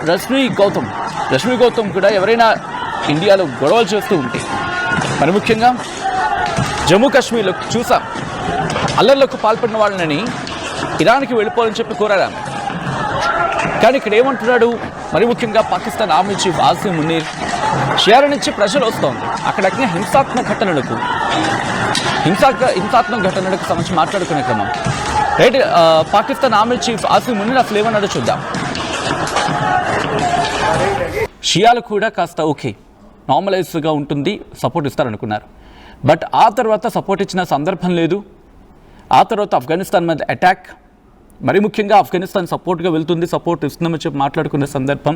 రష్మి గౌతమ్ కూడా ఎవరైనా ఇండియాలో గొడవలు చేస్తూ ఉంటే, మరి ముఖ్యంగా జమ్మూ కాశ్మీర్లో చూసాం అల్లర్లకు పాల్పడిన వాళ్ళని ఇరాన్కి వెళ్ళిపోవాలని చెప్పి కోరారు. కానీ ఇక్కడ ఏమంటున్నాడు, మరి ముఖ్యంగా పాకిస్తాన్ ఆర్మీ చీఫ్ ఆసిమ్ మునీర్ షియాల నుంచి ప్రెషర్ వస్తోంది. అక్కడకి హింసాత్మక ఘటనలకు సంబంధించి మాట్లాడుకునే క్రమం right. Pakistan army chief Asim Munir అసలు ఏమన్నాడో చూద్దాం. షియాలు కూడా కాస్త ఓకే నార్మలైజ్గా ఉంటుంది, సపోర్ట్ ఇస్తారనుకున్నారు. బట్ ఆ తర్వాత సపోర్ట్ ఇచ్చిన సందర్భం లేదు. ఆ తర్వాత ఆఫ్ఘనిస్తాన్ మీద అటాక్, మరి ముఖ్యంగా ఆఫ్ఘనిస్తాన్ సపోర్ట్గా వెళ్తుంది, సపోర్ట్ ఇస్తుందని చెప్పి మాట్లాడుకునే సందర్భం.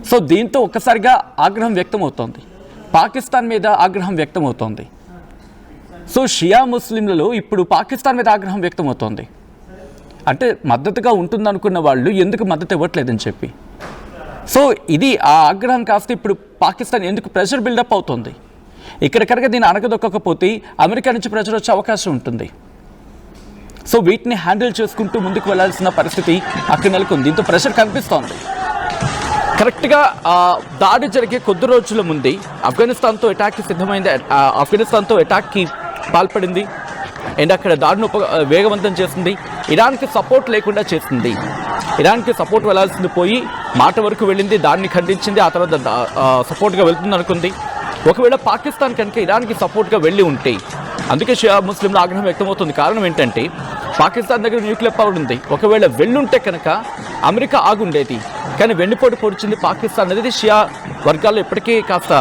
సో దీంతో ఒక్కసారిగా ఆగ్రహం వ్యక్తమవుతోంది, పాకిస్తాన్ మీద ఆగ్రహం వ్యక్తమవుతోంది. సో షియా ముస్లింలలో ఇప్పుడు పాకిస్తాన్ మీద ఆగ్రహం వ్యక్తమవుతోంది. అంటే మద్దతుగా ఉంటుందనుకున్న వాళ్ళు ఎందుకు మద్దతు ఇవ్వట్లేదని చెప్పి. సో ఇది ఆ ఆగ్రహం కాస్త ఇప్పుడు పాకిస్తాన్ ఎందుకు ప్రెషర్ బిల్డప్ అవుతుంది. ఇక్కడ కనుక దీన్ని అణగదొక్కకపోతే అమెరికా నుంచి ప్రెషర్ వచ్చే అవకాశం ఉంటుంది. సో వీటిని హ్యాండిల్ చేసుకుంటూ ముందుకు వెళ్లాల్సిన పరిస్థితి అక్కడ నెలకొంది. దీంతో ప్రెషర్ కనిపిస్తోంది. కరెక్ట్గా దాడి జరిగే కొద్ది రోజుల ముందే ఆఫ్ఘనిస్తాన్తో అటాక్కి పాల్పడింది అండ్ అక్కడ దాడిని వేగవంతం చేసింది. ఇరాన్కి సపోర్ట్ లేకుండా చేసింది. ఇరాన్కి సపోర్ట్ వెళ్లాల్సింది పోయి మాట వరకు వెళ్ళింది, దాడిని ఖండించింది, ఆ తర్వాత సపోర్ట్గా వెళ్తుంది అనుకుంది. ఒకవేళ పాకిస్తాన్ కనుక ఇరాన్కి సపోర్ట్గా వెళ్ళి ఉంటే, అందుకే షియా ముస్లింల ఆగ్రహం వ్యక్తమవుతుంది. కారణం ఏంటంటే పాకిస్తాన్ దగ్గర న్యూక్లియర్ పవర్ ఉంది. ఒకవేళ వెళ్ళుంటే కనుక అమెరికా ఆగుండేది. కానీ వెన్నుపోటు పొడిచింది పాకిస్తాన్ అనేది షియా వర్గాల్లో ఇప్పటికీ కాస్త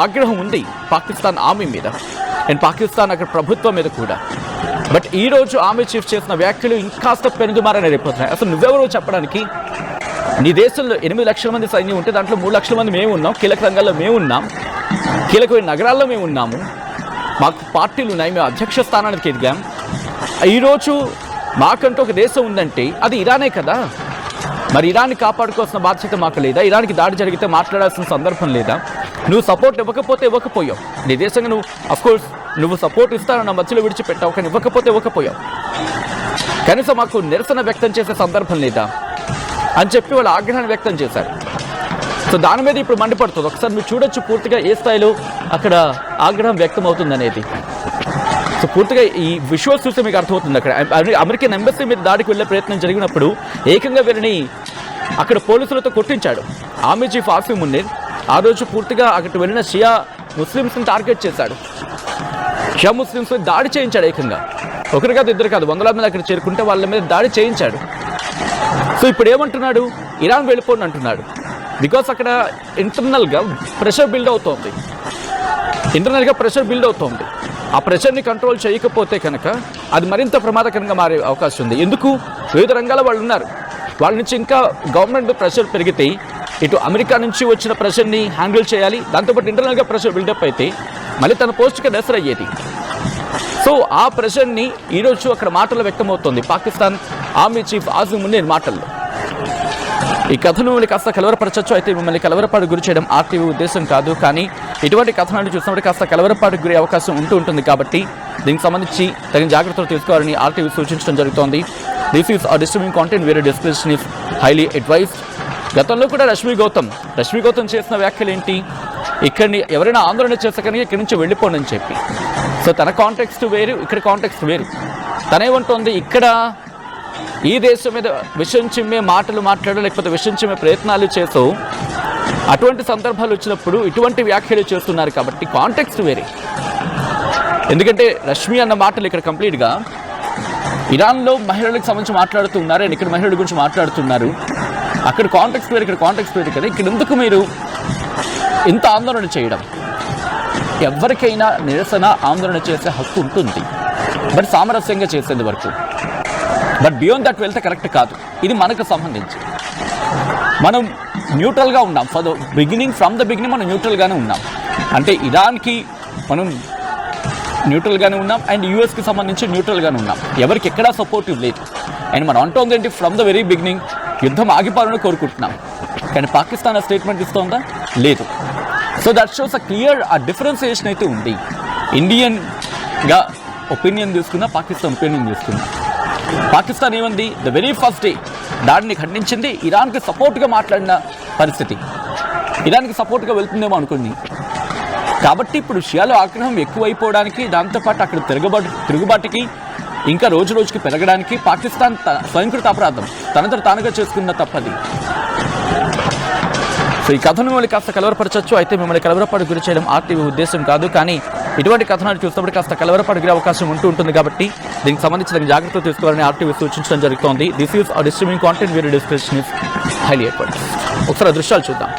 ఆగ్రహం ఉంది పాకిస్తాన్ ఆర్మీ మీద అండ్ పాకిస్తాన్ అక్కడ ప్రభుత్వం మీద కూడా. బట్ ఈరోజు ఆర్మీ చీఫ్ చేసిన వ్యాఖ్యలు ఇంకాస్త పెనుదుమారని రేపుతున్నాయి. అసలు నువ్వెవరో చెప్పడానికి? నీ దేశంలో 8 లక్షల మంది సైన్యం ఉంటే దాంట్లో 3 లక్షల మంది మేము ఉన్నాం, కీలక రంగాల్లో మేము ఉన్నాం, కీలకమైన నగరాల్లో మేము ఉన్నాము, మాకు పార్టీలు ఉన్నాయి, మేము అధ్యక్ష స్థానానికి ఎదిగాం. ఈరోజు మాకంటూ ఒక దేశం ఉందంటే అది ఇరానే కదా. మరి ఇరాన్ని కాపాడుకోవాల్సిన బాధ్యత మాకు లేదా? ఇరాన్కి దాడి జరిగితే మాట్లాడాల్సిన సందర్భం లేదా? నువ్వు సపోర్ట్ ఇవ్వకపోతే ఇవ్వకపోయావు. నీ దేశంగా నువ్వు సపోర్ట్ ఇస్తానన్న మధ్యలో విడిచిపెట్టావు, కానీ ఇవ్వకపోయావు. కనీసం మాకు నిరసన వ్యక్తం చేసే సందర్భం లేదా అని చెప్పి వాళ్ళు ఆగ్రహాన్ని వ్యక్తం చేశారు. సో దాని మీద ఇప్పుడు మండిపడుతుంది. ఒకసారి మీరు చూడొచ్చు పూర్తిగా ఏ స్థాయిలో అక్కడ ఆగ్రహం వ్యక్తం అవుతుంది అనేది. సో పూర్తిగా ఈ విజువల్స్ చూస్తే మీకు అర్థమవుతుంది. అక్కడ అమెరికన్ ఎంబసీ మీద దాడికి వెళ్ళే ప్రయత్నం జరిగినప్పుడు ఏకంగా వీరిని అక్కడ పోలీసులతో కొట్టించాడు ఆర్మీ చీఫ్ ఆసిమ్ మునీర్. ఆ రోజు పూర్తిగా అక్కడికి వెళ్ళిన షియా ముస్లిమ్స్ని టార్గెట్ చేశాడు. షియా ముస్లిమ్స్ దాడి చేయించాడు. ఏకంగా ఒకరు కాదు, ఇద్దరు కాదు, 100ల మంది అక్కడ చేరుకుంటే వాళ్ళ మీద దాడి చేయించాడు. సో ఇప్పుడు ఏమంటున్నాడు? ఇరాన్ వెళ్ళిపోండి అంటున్నాడు. బికాస్ అక్కడ ఇంటర్నల్గా ప్రెషర్ బిల్డ్ అవుతోంది. ఆ ప్రెషర్ని కంట్రోల్ చేయకపోతే కనుక అది మరింత ప్రమాదకరంగా మారే అవకాశం ఉంది. ఎందుకు? వివిధ రంగాల వాళ్ళు ఉన్నారు. వాళ్ళ నుంచి ఇంకా గవర్నమెంట్ ప్రెషర్ పెరిగితే ఇటు అమెరికా నుంచి వచ్చిన ప్రెషర్ని హ్యాండిల్ చేయాలి, దాంతోపాటు ఇంటర్నల్గా ప్రెషర్ బిల్డప్ అయితే మళ్ళీ తన పోస్ట్కి డెసర్ అయ్యేది. సో ఆ ప్రెషర్ని ఈరోజు అక్కడ మాటలు వ్యక్తమవుతోంది పాకిస్తాన్ ఆర్మీ చీఫ్ ఆసిమ్ మునీర్ మాటల్లో. ఈ కథను మిమ్మల్ని కాస్త కలవరపరచచ్చు. అయితే మిమ్మల్ని కలవరపాటు గురి చేయడం ఆర్టీవీ ఉద్దేశం కాదు. కానీ ఇటువంటి కథనాలు చూసినప్పుడు కాస్త కలవరపాటు గురి అవకాశం ఉంటుంది. కాబట్టి దీనికి సంబంధించి తగిన జాగ్రత్తలు తీసుకోవాలని ఆర్టీవీ సూచించడం జరుగుతోంది. దిస్ ఈస్ ఆ డిస్టర్బింగ్ కాంటెంట్, వేరే డిస్క్రిప్షన్ ఈస్ హైలీ అడ్వైస్డ్. గతంలో కూడా రష్మి గౌతమ్ చేసిన వ్యాఖ్యలు ఏంటి? ఇక్కడిని ఎవరైనా ఆందోళన చేస్తే కనుక ఇక్కడి నుంచి వెళ్ళిపోండి అని చెప్పి. సో తన కాంటెక్స్ట్ వేరు, ఇక్కడ కాంటెక్స్ట్ వేరు. తనేమంటోంది, ఇక్కడ ఈ దేశం మీద విషం చిమ్మే మాటలు మాట్లాడో లేకపోతే విషం చిమ్మే ప్రయత్నాలు చేస్తూ అటువంటి సందర్భాలు వచ్చినప్పుడు ఇటువంటి వ్యాఖ్యలు చేస్తున్నారు. కాబట్టి కాంటెక్స్ట్ వేరే. ఎందుకంటే రష్మి అన్న మాటలు ఇక్కడ కంప్లీట్గా ఇరాన్లో మహిళలకు సంబంధించి మాట్లాడుతున్నారు అండ్ ఇక్కడ మహిళల గురించి మాట్లాడుతున్నారు. అక్కడ కాంటెక్స్ట్ వేరు, ఇక్కడ కాంటెక్స్ట్ వేరు కదా. ఇక్కడ ఎందుకు మీరు ఇంత ఆందోళన చేయడం? ఎవరికైనా నిరసన ఆందోళన చేసే హక్కు ఉంటుంది, బట్ సామరస్యంగా చేసేది వరకు. బట్ బియాండ్ దట్ వెళ్తే కరెక్ట్ కాదు. ఇది మనకు సంబంధించి మనం న్యూట్రల్గా ఉన్నాం. ఫ్రమ్ ద బిగినింగ్ మనం న్యూట్రల్గానే ఉన్నాం. అంటే ఇరాన్కి మనం న్యూట్రల్గానే ఉన్నాం అండ్ యూఎస్కి సంబంధించి న్యూట్రల్గానే ఉన్నాం. ఎవరికి ఎక్కడా సపోర్టివ్ లేదు. అండ్ మనం అంటోంది ఏంటి? ఫ్రమ్ ద వెరీ బిగినింగ్ యుద్ధం ఆగిపోవాలని కోరుకుంటున్నాం. కానీ పాకిస్తాన్ ఆ స్టేట్మెంట్ ఇస్తోందా? లేదు. సో దట్ షోస్ ఆ డిఫరెన్సియేషన్ అయితే ఉంది. ఇండియన్గా ఒపీనియన్ తీసుకున్నా, పాకిస్తాన్ ఒపీనియన్ తీసుకున్నా. పాకిస్తాన్ ఏమంది? ద వెరీ ఫస్ట్ డే దాడిని ఖండించింది. ఇరాన్కి సపోర్ట్గా మాట్లాడిన పరిస్థితి. ఇరాన్కి సపోర్ట్గా వెళ్తుందేమో అనుకుంది. కాబట్టి ఇప్పుడు షియాలో ఆగ్రహం ఎక్కువైపోవడానికి, దాంతోపాటు అక్కడ తిరుగుబాటుకి ఇంకా రోజు రోజుకి పెరగడానికి పాకిస్తాన్ స్వయంకృత అపరాధం, తనంతట తానుగా చేసుకున్న తప్పది. సో ఈ కథను మిమ్మల్ని కాస్త కలవరపరచవచ్చు. అయితే మిమ్మల్ని కలవరపాటు గురి చేయడం ఆర్టీవీ ఉద్దేశం కాదు. కానీ ఇటువంటి కథనాలు చూసినప్పుడు కాస్త కలవరపాటు గురి అవకాశం ఉంటుంది కాబట్టి దీనికి సంబంధించిన జాగ్రత్తలు తీసుకోవాలని ఆర్టీవీ సూచించడం జరుగుతోంది. This is disturbing content video description is highly expert. ఒకసారి దృశ్యాలు చూద్దాం.